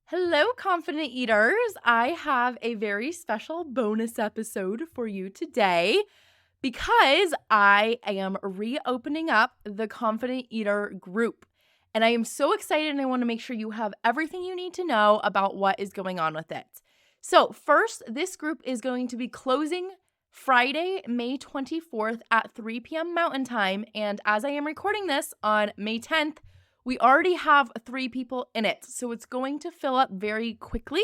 Hello, confident eaters. I have a very special bonus episode for you today because I am reopening up the Confident Eater group. And I am so excited and I want to make sure you have everything you need to know about what is going on with it. So, first, this group is going to be closing Friday, May 24th at 3 p.m. Mountain Time. And as I am recording this on May 10th, we already have 3 people in it, so it's going to fill up very quickly.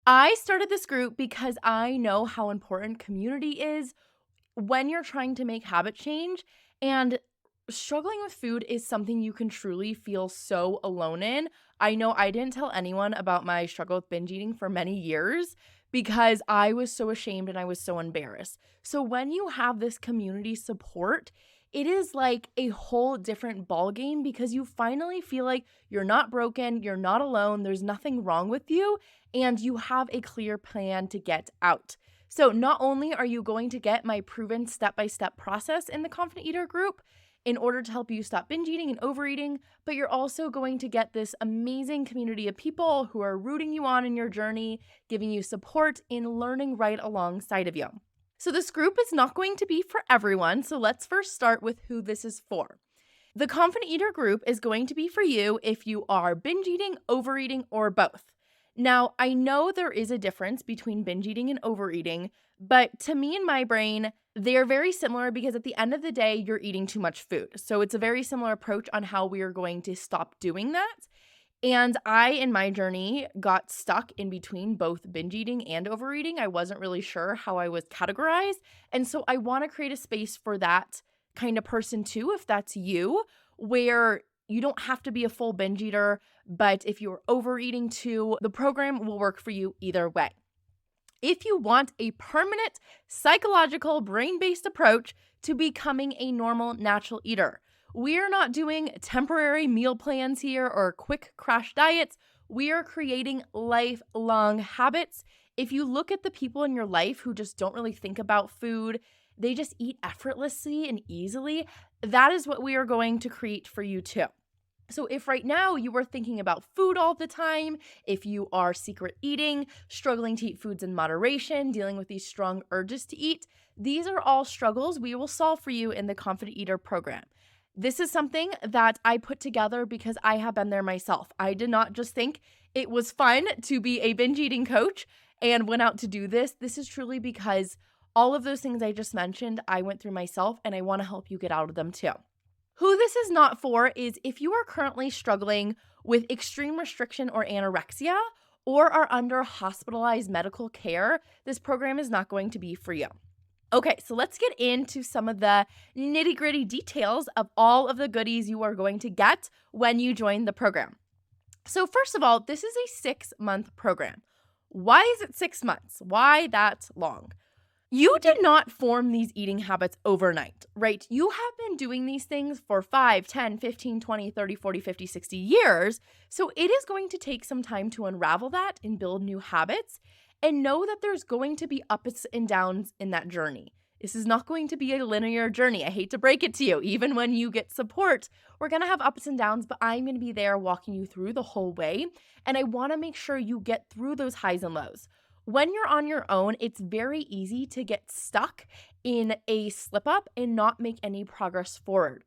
I started this group because I know how important community is when you're trying to make habit change, and struggling with food is something you can truly feel so alone in. I know I didn't tell anyone about my struggle with binge eating for many years because I was so ashamed and I was so embarrassed. So when you have this community support, it is like a whole different ball game because you finally feel like you're not broken, you're not alone, there's nothing wrong with you, and you have a clear plan to get out. So not only are you going to get my proven step-by-step process in the Confident Eater group in order to help you stop binge eating and overeating, but you're also going to get this amazing community of people who are rooting you on in your journey, giving you support in learning right alongside of you. So this group is not going to be for everyone, so let's first start with who this is for. The Confident Eater group is going to be for you if you are binge eating, overeating, or both. Now, I know there is a difference between binge eating and overeating, but to me in my brain, they are very similar because at the end of the day, you're eating too much food. So it's a very similar approach on how we are going to stop doing that. And I, in my journey, got stuck in between both binge eating and overeating. I wasn't really sure how I was categorized. And so I want to create a space for that kind of person too, if that's you, where you don't have to be a full binge eater, but if you're overeating too, the program will work for you either way. If you want a permanent psychological brain-based approach to becoming a normal natural eater, we are not doing temporary meal plans here or quick crash diets. We are creating lifelong habits. If you look at the people in your life who just don't really think about food, they just eat effortlessly and easily, that is what we are going to create for you too. So if right now you are thinking about food all the time, if you are secret eating, struggling to eat foods in moderation, dealing with these strong urges to eat, these are all struggles we will solve for you in the Confident Eater program. This is something that I put together because I have been there myself. I did not just think it was fun to be a binge eating coach and went out to do this. This is truly because all of those things I just mentioned, I went through myself and I want to help you get out of them too. Who this is not for is if you are currently struggling with extreme restriction or anorexia or are under hospitalized medical care, this program is not going to be for you. Okay, so let's get into some of the nitty-gritty details of all of the goodies you are going to get when you join the program. So first of all, this is a 6-month program. Why is it 6 months? Why that long? You did not form these eating habits overnight, right? You have been doing these things for 5, 10, 15, 20, 30, 40, 50, 60 years. So it is going to take some time to unravel that and build new habits. And know that there's going to be ups and downs in that journey. This is not going to be a linear journey. I hate to break it to you. Even when you get support, we're going to have ups and downs, but I'm going to be there walking you through the whole way. And I want to make sure you get through those highs and lows. When you're on your own, it's very easy to get stuck in a slip up and not make any progress forward.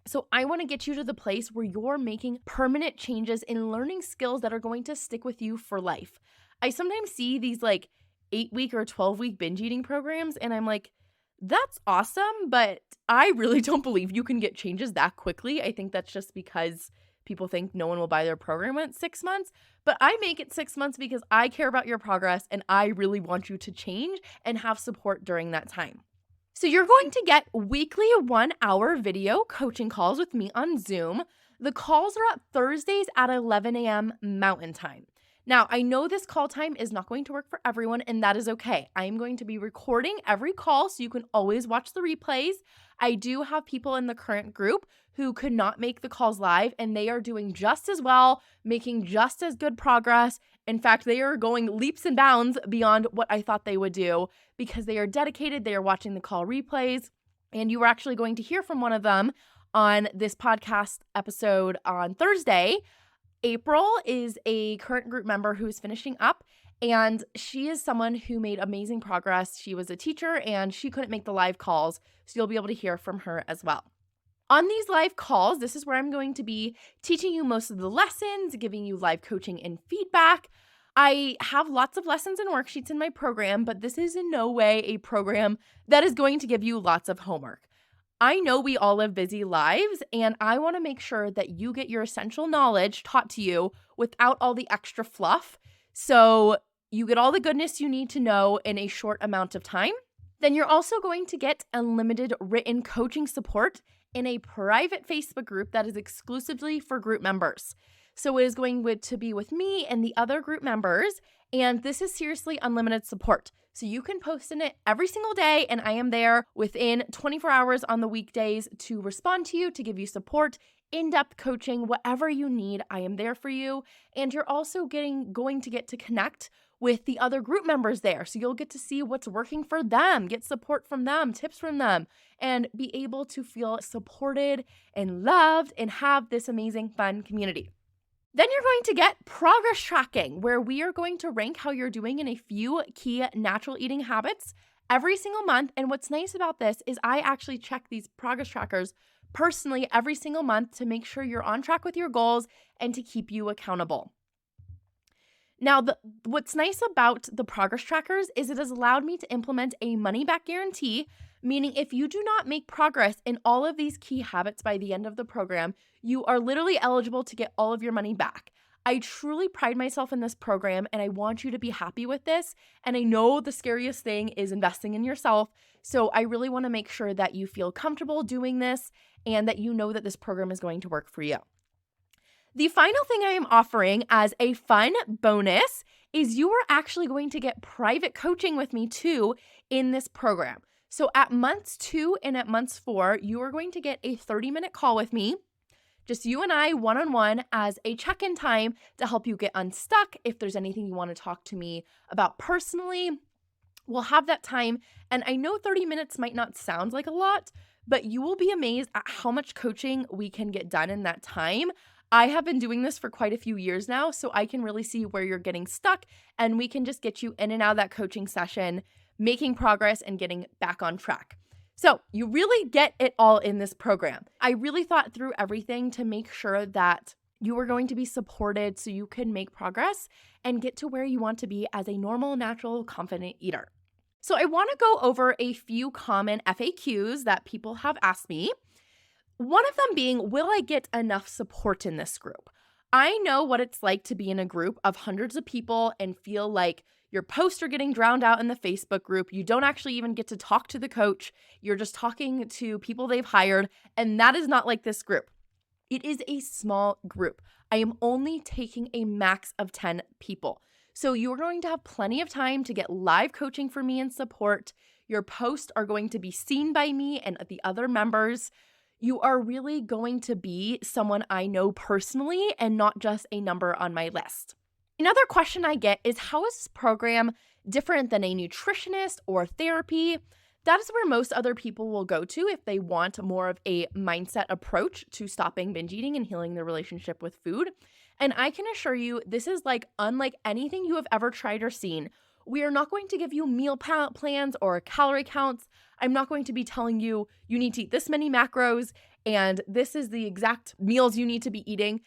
So I want to get you to the place where you're making permanent changes and learning skills that are going to stick with you for life. I sometimes see these like 8-week or 12-week binge eating programs and I'm like, that's awesome, but I really don't believe you can get changes that quickly. I think that's just because people think no one will buy their program in 6 months, but I make it 6 months because I care about your progress and I really want you to change and have support during that time. So you're going to get weekly 1-hour video coaching calls with me on Zoom. The calls are at Thursdays at 11 a.m. Mountain Time. Now, I know this call time is not going to work for everyone, and that is okay. I am going to be recording every call so you can always watch the replays. I do have people in the current group who could not make the calls live, and they are doing just as well, making just as good progress. In fact, they are going leaps and bounds beyond what I thought they would do because they are dedicated, they are watching the call replays, and you are actually going to hear from one of them on this podcast episode on Thursday. April is a current group member who's finishing up, and she is someone who made amazing progress. She was a teacher and she couldn't make the live calls, so you'll be able to hear from her as well. On these live calls, this is where I'm going to be teaching you most of the lessons, giving you live coaching and feedback. I have lots of lessons and worksheets in my program, but this is in no way a program that is going to give you lots of homework. I know we all live busy lives, and I want to make sure that you get your essential knowledge taught to you without all the extra fluff. So you get all the goodness you need to know in a short amount of time. Then you're also going to get unlimited written coaching support in a private Facebook group that is exclusively for group members. So it is going to be with me and the other group members, and this is seriously unlimited support. So you can post in it every single day, and I am there within 24 hours on the weekdays to respond to you, to give you support, in-depth coaching, whatever you need, I am there for you. And you're also going to get to connect with the other group members there. So you'll get to see what's working for them, get support from them, tips from them, and be able to feel supported and loved and have this amazing, fun community. Then you're going to get progress tracking, where we are going to rank how you're doing in a few key natural eating habits every single month. And what's nice about this is I actually check these progress trackers personally every single month to make sure you're on track with your goals and to keep you accountable. Now, what's nice about the progress trackers is it has allowed me to implement a money-back guarantee, meaning if you do not make progress in all of these key habits by the end of the program, you are literally eligible to get all of your money back. I truly pride myself in this program, and I want you to be happy with this. And I know the scariest thing is investing in yourself, so I really want to make sure that you feel comfortable doing this and that you know that this program is going to work for you. The final thing I am offering as a fun bonus is you are actually going to get private coaching with me too in this program. So at months 2 and at months 4, you are going to get a 30-minute call with me, just you and I one-on-one as a check-in time to help you get unstuck. If there's anything you want to talk to me about personally, we'll have that time. And I know 30 minutes might not sound like a lot, but you will be amazed at how much coaching we can get done in that time. I have been doing this for quite a few years now, so I can really see where you're getting stuck, and we can just get you in and out of that coaching session, making progress and getting back on track. So you really get it all in this program. I really thought through everything to make sure that you were going to be supported so you can make progress and get to where you want to be as a normal, natural, confident eater. So I want to go over a few common FAQs that people have asked me. One of them being, will I get enough support in this group? I know what it's like to be in a group of hundreds of people and feel like your posts are getting drowned out in the Facebook group. You don't actually even get to talk to the coach. You're just talking to people they've hired, and that is not like this group. It is a small group. I am only taking a max of 10 people. So you're going to have plenty of time to get live coaching from me and support. Your posts are going to be seen by me and the other members. You are really going to be someone I know personally and not just a number on my list. Another question I get is, how is this program different than a nutritionist or therapy? That is where most other people will go to if they want more of a mindset approach to stopping binge eating and healing their relationship with food. And I can assure you, this is unlike anything you have ever tried or seen. We are not going to give you meal plans or calorie counts. I'm not going to be telling you need to eat this many macros and this is the exact meals you need to be eating.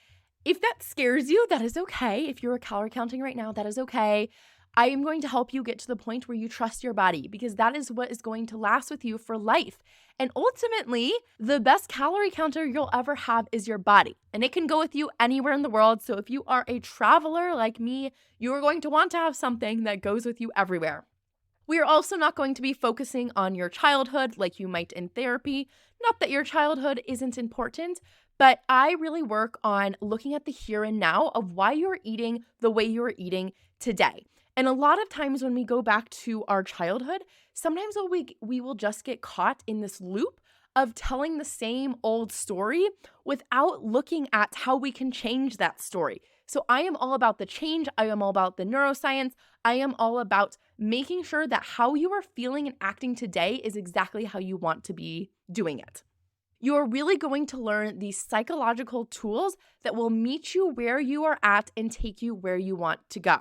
If that scares you, that is okay. If you're calorie counting right now, that is okay. I am going to help you get to the point where you trust your body, because that is what is going to last with you for life. And ultimately, the best calorie counter you'll ever have is your body, and it can go with you anywhere in the world. So if you are a traveler like me, you are going to want to have something that goes with you everywhere. We are also not going to be focusing on your childhood like you might in therapy. Not that your childhood isn't important, but I really work on looking at the here and now of why you're eating the way you're eating today. And a lot of times when we go back to our childhood, sometimes we will just get caught in this loop of telling the same old story without looking at how we can change that story. So I am all about the change. I am all about the neuroscience. I am all about making sure that how you are feeling and acting today is exactly how you want to be doing it. You're really going to learn these psychological tools that will meet you where you are at and take you where you want to go.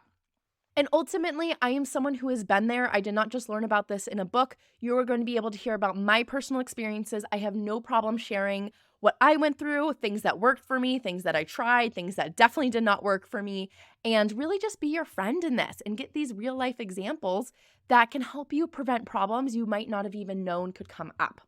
And ultimately, I am someone who has been there. I did not just learn about this in a book. You are going to be able to hear about my personal experiences. I have no problem sharing what I went through, things that worked for me, things that I tried, things that definitely did not work for me, and really just be your friend in this and get these real life examples that can help you prevent problems you might not have even known could come up.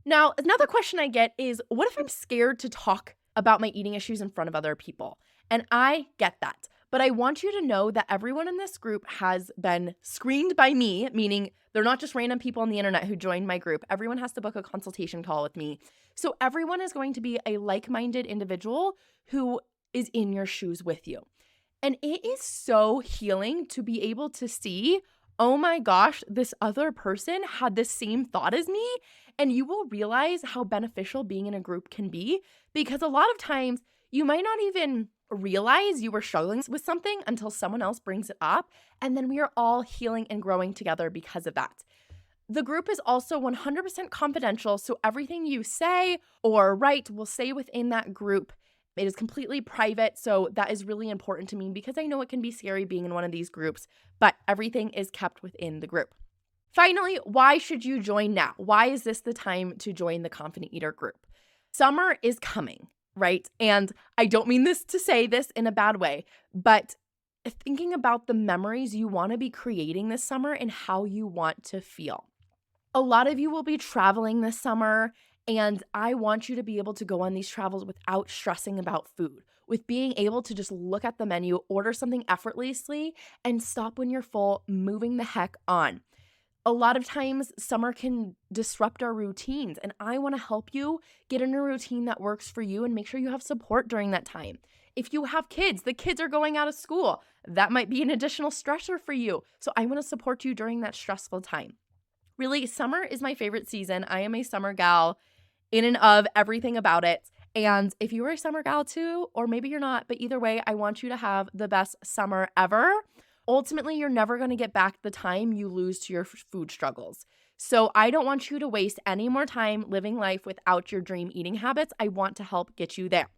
Now, another question I get is, what if I'm scared to talk about my eating issues in front of other people? And I get that. But I want you to know that everyone in this group has been screened by me, meaning they're not just random people on the internet who joined my group. Everyone has to book a consultation call with me. So everyone is going to be a like-minded individual who is in your shoes with you. And it is so healing to be able to see, oh my gosh, this other person had the same thought as me. And you will realize how beneficial being in a group can be, because a lot of times you might not even realize you were struggling with something until someone else brings it up. And then we are all healing and growing together because of that. The group is also 100% confidential. So everything you say or write will stay within that group. It is completely private. So that is really important to me because I know it can be scary being in one of these groups, but everything is kept within the group. Finally, why should you join now? Why is this the time to join the Confident Eater group? Summer is coming, right? And I don't mean this to say this in a bad way, but thinking about the memories you want to be creating this summer and how you want to feel. A lot of you will be traveling this summer, and I want you to be able to go on these travels without stressing about food, with being able to just look at the menu, order something effortlessly, and stop when you're full, moving the heck on. A lot of times, summer can disrupt our routines, and I want to help you get in a routine that works for you and make sure you have support during that time. If you have kids, the kids are going out of school. That might be an additional stressor for you. So I want to support you during that stressful time. Really, summer is my favorite season. I am a summer gal in and of everything about it. And if you are a summer gal too, or maybe you're not, but either way, I want you to have the best summer ever. Ultimately, you're never going to get back the time you lose to your food struggles. So I don't want you to waste any more time living life without your dream eating habits. I want to help get you there.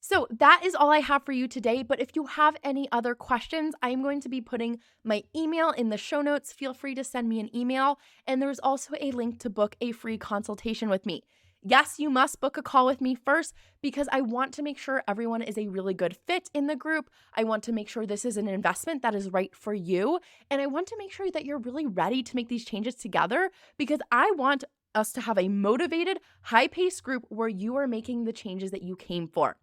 So that is all I have for you today. But if you have any other questions, I'm going to be putting my email in the show notes. Feel free to send me an email. And there's also a link to book a free consultation with me. Yes, you must book a call with me first because I want to make sure everyone is a really good fit in the group. I want to make sure this is an investment that is right for you. And I want to make sure that you're really ready to make these changes together because I want us to have a motivated, high-paced group where you are making the changes that you came for.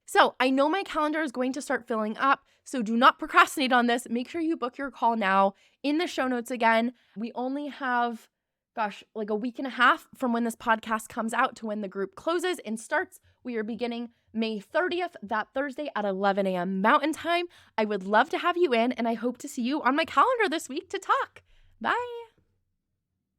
So I know my calendar is going to start filling up, so do not procrastinate on this. Make sure you book your call now in the show notes again. We only have like a week and a half from when this podcast comes out to when the group closes and starts. We are beginning May 30th, that Thursday at 11 a.m. Mountain Time. I would love to have you in, and I hope to see you on my calendar this week to talk. Bye.